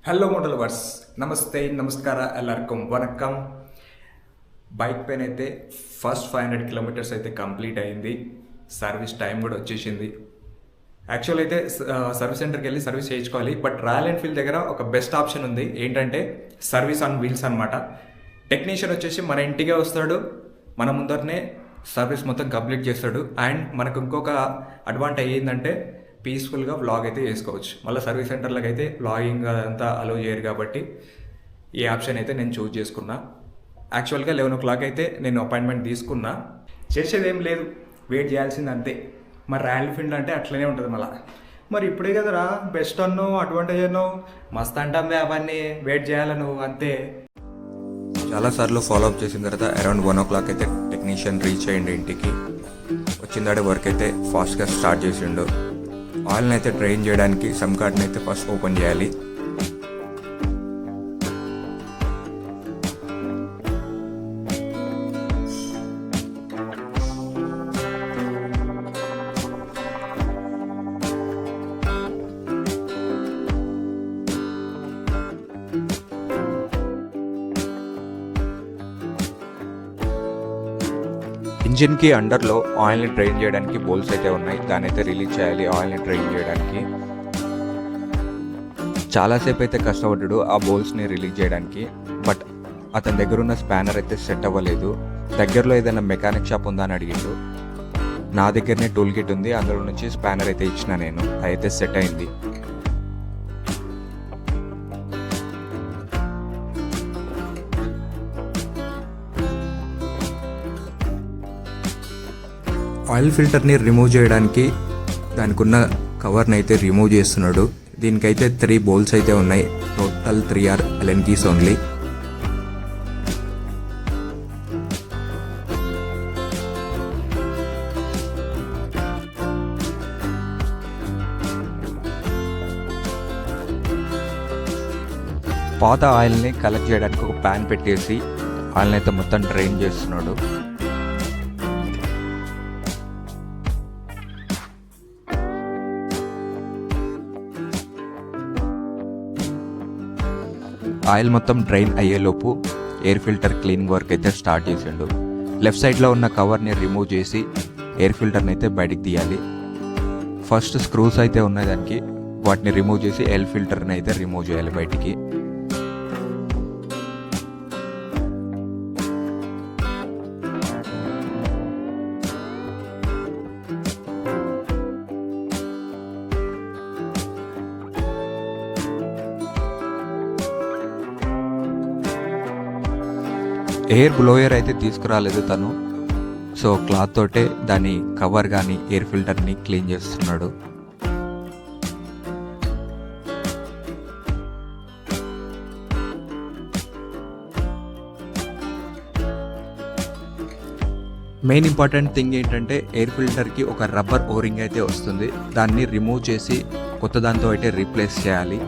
Hello motel lovers, నమస్తే నమస్కార ఎల్లరికం vanakkam. Bike పైన అయితే ఫస్ట్ 500 కిలోమీటర్స్ అయితే కంప్లీట్ అయింది. సర్వీస్ టైం కూడా వచ్చేసింది. యాక్చువల్ అయితే సర్వీస్ సెంటర్కి వెళ్ళి సర్వీస్ చేయించుకోవాలి. బట్ రాయల్ ఎన్ఫీల్డ్ దగ్గర ఒక బెస్ట్ ఆప్షన్ ఉంది. ఏంటంటే సర్వీస్ ఆన్ వీల్స్ అనమాట. టెక్నీషియన్ వచ్చేసి మన ఇంటికే వస్తాడు, మన ముందరనే సర్వీస్ మొత్తం కంప్లీట్ చేస్తాడు. అండ్ మనకు ఇంకొక అడ్వాంటేజ్ ఏంటంటే పీస్ఫుల్గా వ్లాగ్ అయితే చేసుకోవచ్చు. మళ్ళీ సర్వీస్ సెంటర్లకు అయితే వ్లాగింగ్ అదంతా అలో చేయరు కాబట్టి ఈ ఆప్షన్ అయితే నేను చూస్ చేసుకున్నా. యాక్చువల్గా 11 o'clock అయితే నేను అపాయింట్మెంట్ తీసుకున్నా. చేసేది ఏం లేదు, వెయిట్ చేయాల్సింది అంతే. మరి రాయల్ ఎన్ఫీల్డ్ అంటే అట్లనే ఉంటుంది. మరి ఇప్పుడే కదరా బెస్ట్ అన్నో అడ్వాంటేజ్ అన్నో మస్త్ అంటామే, అవన్నీ వెయిట్ చేయాలి నువ్వు అంతే. చాలాసార్లు ఫాలోఅప్ చేసిన తర్వాత అరౌండ్ 1 o'clock అయితే టెక్నీషియన్ రీచ్ అయ్యిండు ఇంటికి. వచ్చిందాడే వర్క్ అయితే ఫాస్ట్గా స్టార్ట్ చేసిండు. ఆయిల్ని అయితే డ్రైన్ చేయడానికి సమ్ కార్డ్ని అయితే ఫస్ట్ ఓపెన్ చేయాలి. ఇంజిన్కి అండర్లో ఆయిల్ని డ్రైన్ చేయడానికి బోల్స్ అయితే ఉన్నాయి. దాన్ని అయితే రిలీజ్ చేయాలి ఆయిల్ని డ్రైన్ చేయడానికి. చాలాసేపు అయితే కష్టపడ్డాడు ఆ బోల్స్ని రిలీజ్ చేయడానికి. బట్ అతని దగ్గర ఉన్న స్పానర్ అయితే సెట్ అవ్వలేదు. దగ్గరలో ఏదైనా మెకానిక్ షాప్ ఉందా అని అడిగిండు. నా దగ్గరనే టూల్ కిట్ ఉంది, అందులో నుంచి స్పానర్ అయితే ఇచ్చిన నేను. అయితే సెట్ అయింది. ఆయిల్ ఫిల్టర్ని రిమూవ్ చేయడానికి దానికి ఉన్న కవర్ని అయితే రిమూవ్ చేస్తున్నాడు. దీనికైతే 3 బోల్స్ అయితే ఉన్నాయి. Total 3 are Allen keys only. పాత ఆయిల్ని కలెక్ట్ చేయడానికి ఒక ప్యాన్ పెట్టేసి ఆయిల్ని అయితే మొత్తం డ్రైన్ చేస్తున్నాడు. ఆయిల్ మొత్తం డ్రైన్ అయ్యేలోపు ఎయిర్ ఫిల్టర్ క్లీనింగ్ వర్క్ అయితే స్టార్ట్ చేసిండు. లెఫ్ట్ సైడ్లో ఉన్న కవర్ని రిమూవ్ చేసి ఎయిర్ ఫిల్టర్ని అయితే బయటికి తీయాలి. ఫస్ట్ స్క్రూస్ అయితే ఉన్నాయి దానికి, వాటిని రిమూవ్ చేసి ఎయిర్ ఫిల్టర్ని అయితే రిమూవ్ చేయాలి బయటికి. ఎయిర్ బ్లోయర్ అయితే తీసుకురాలేదు తను. సో క్లాత్ తోటే దాని కవర్ కానీ ఎయిర్ ఫిల్టర్ని క్లీన్ చేస్తున్నాడు. మెయిన్ ఇంపార్టెంట్ థింగ్ ఏంటంటే ఎయిర్ ఫిల్టర్కి ఒక రబ్బర్ ఓరింగ్ అయితే వస్తుంది. దాన్ని రిమూవ్ చేసి కొత్త దాంతో అయితే రీప్లేస్ చేయాలి.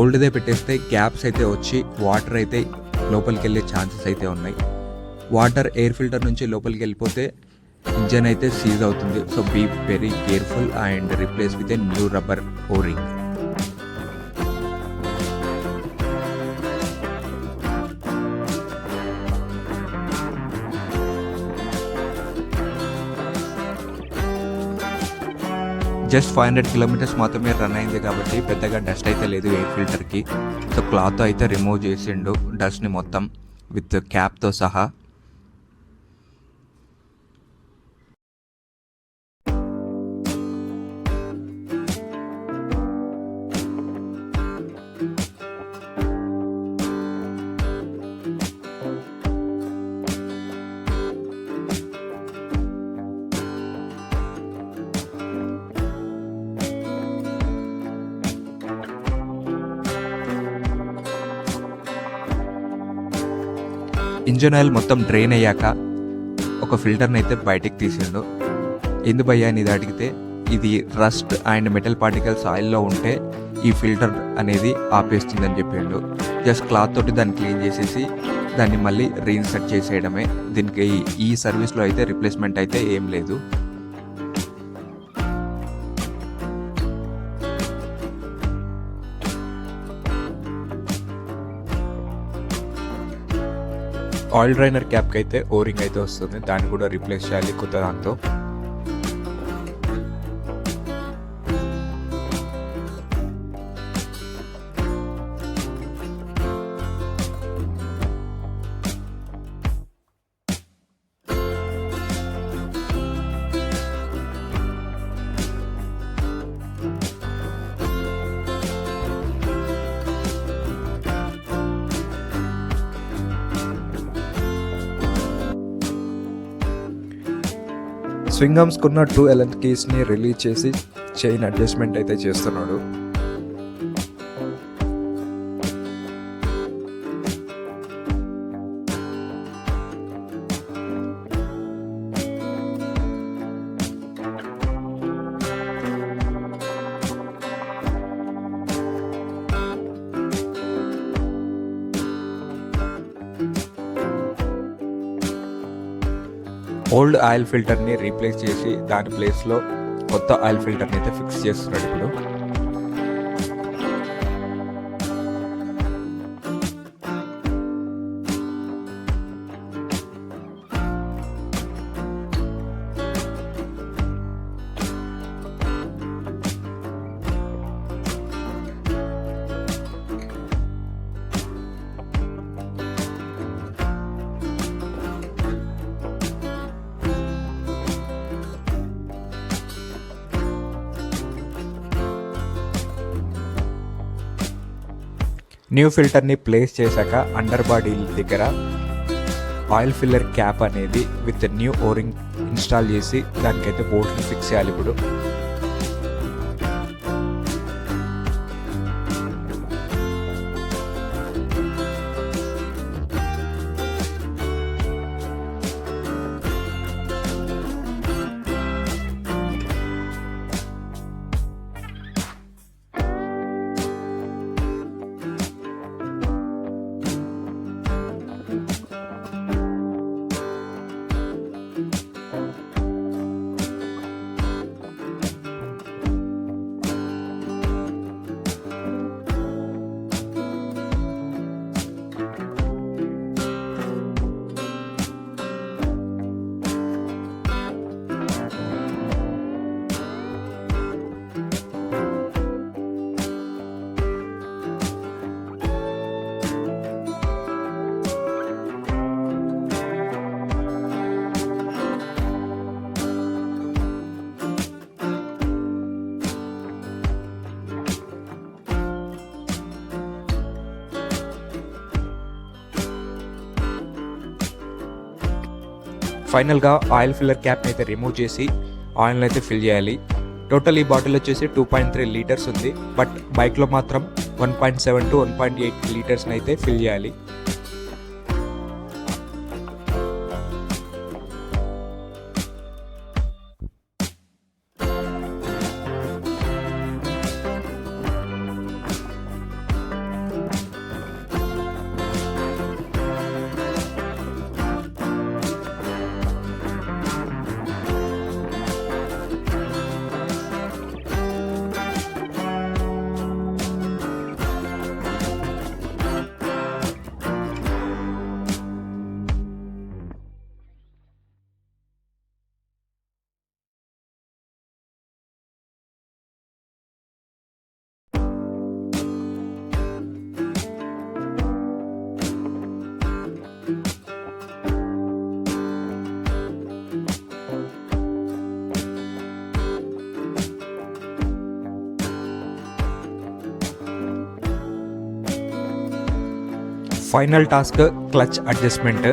ఓల్డ్దే పెట్టేస్తే గ్యాప్స్ అయితే వచ్చి వాటర్ అయితే లోపలికి వెళ్ళే ఛాన్సెస్ అయితే ఉన్నాయి. వాటర్ ఎయిర్ ఫిల్టర్ నుంచి లోపలికి వెళ్ళిపోతే ఇంజన్ అయితే సీజ్ అవుతుంది. So be very careful and replace with a new rubber O ring. Just 500 kilometers మాత్రమే రన్ అయింది కాబట్టి పెద్దగా డస్ట్ అయితే లేదు ఎయిర్ ఫిల్టర్కి. సో క్లాత్ అయితే రిమూవ్ చేసిండు డస్ట్ని మొత్తం విత్ క్యాప్తో సహా. ఇంజన్ ఆయిల్ మొత్తం డ్రైన్ అయ్యాక ఒక ఫిల్టర్ని అయితే బయటికి తీసిండు. ఎందు భయ్యా అనేది అడిగితే ఇది రస్ట్ అండ్ మెటల్ పార్టికల్స్ ఆయిల్లో ఉంటే ఈ ఫిల్టర్ అనేది ఆపేస్తుందని చెప్పిండు. జస్ట్ క్లాత్ తోటి దాన్ని క్లీన్ చేసేసి దాన్ని మళ్ళీ రీఇన్సర్ట్ చేసేయడమే. దీనికి ఈ సర్వీస్లో అయితే రిప్లేస్మెంట్ అయితే ఏం లేదు. ఆయిల్ డ్రైనర్ క్యాప్కి అయితే ఓరింగ్ అయితే వస్తుంది, దాన్ని కూడా రీప్లేస్ చేయాలి కొత్త దాంతో. స్వింగ్ ఆర్మ్స్కున్న 2 Allen కీస్ని రిలీజ్ చేసి చైన్ అడ్జస్ట్మెంట్ అయితే చేస్తున్నాడు. ఓల్డ్ ఆయిల్ ఫిల్టర్ని రీప్లేస్ చేసి దాని ప్లేస్లో కొత్త ఆయిల్ ఫిల్టర్ని అయితే ఫిక్స్ చేస్తున్నాడు ఇప్పుడు. న్యూ ఫిల్టర్ని ప్లేస్ చేశాక అండర్ బాడీ దగ్గర ఆయిల్ ఫిల్లర్ క్యాప్ అనేది విత్ న్యూ ఓరింగ్ ఇన్స్టాల్ చేసి దానికైతే బోల్ట్ని ఫిక్స్ చేయాలి ఇప్పుడు. ఫైనల్గా ఆయిల్ ఫిల్లర్ క్యాప్ని అయితే రిమూవ్ చేసి ఆయిల్ని అయితే ఫిల్ చేయాలి. టోటల్ ఈ బాటిల్ వచ్చేసి 2.3 లీటర్స్ ఉంది, బట్ బైక్లో మాత్రం 1.7 to 1.8 లీటర్స్ని అయితే ఫిల్ చేయాలి. Final task clutch adjustment.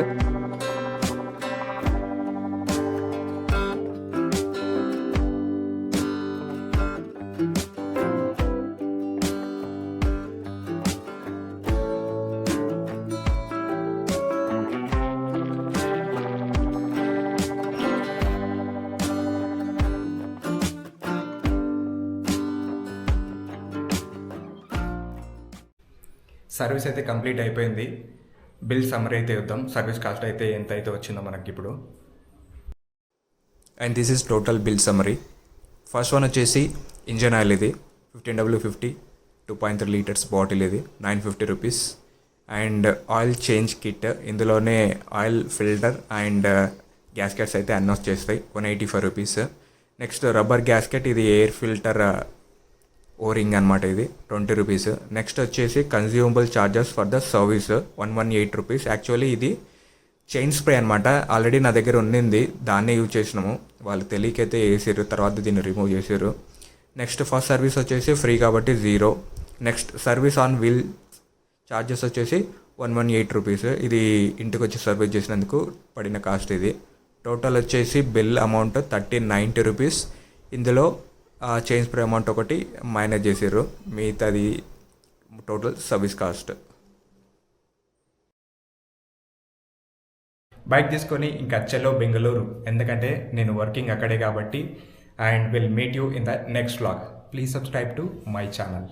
Service అయితే కంప్లీట్ అయిపోయింది. బిల్ సమ్మరీ అయితే ఇద్దాం. సర్వీస్ కాస్ట్ అయితే ఎంత అయితే వచ్చిందో మనకి ఇప్పుడు. And this is total bill summary. First one వచ్చేసి ఇంజన్ ఆయిల్, ఇది 15W50 2.3 లీటర్స్ బాటిల్, ఇది 950 rupees. And oil change kit, ఇందులోనే ఆయిల్ ఫిల్టర్ అండ్ గ్యాస్కెట్స్ అయితే అన్నీ వచ్చేస్తాయి, 185 రూపీస్. నెక్స్ట్ రబ్బర్ గ్యాస్కెట్, ఇది ఎయిర్ ఫిల్టర్ ఓరింగ్ అనమాట, ఇది 20 రూపీస్. నెక్స్ట్ వచ్చేసి consumable charges for the service, 118 rupees. Actually ఇది చైన్ స్ప్రే అనమాట, ఆల్రెడీ నా దగ్గర ఉండింది, దాన్నే యూజ్ చేసినాము. వాళ్ళు తెలియకైతే వేసారు, తర్వాత దీన్ని రిమూవ్ చేసారు. నెక్స్ట్ ఫస్ట్ సర్వీస్ వచ్చేసి ఫ్రీ కాబట్టి 0. Next service on wheel charges వచ్చేసి 118 రూపీస్. ఇది ఇంటికి వచ్చి సర్వీస్ చేసినందుకు పడిన కాస్ట్ ఇది. టోటల్ వచ్చేసి బిల్ అమౌంట్ 1390 రూపీస్. ఇందులో చైన్ స్ప్రే అమౌంట్ ఒకటి మైనస్ చేసారు, మిగతాది టోటల్ సర్వీస్ కాస్ట్. బైక్ తీసుకొని ఇంకా చలో బెంగళూరు, ఎందుకంటే నేను వర్కింగ్ అక్కడే కాబట్టి. And will meet you in the next vlog. Please subscribe to my channel.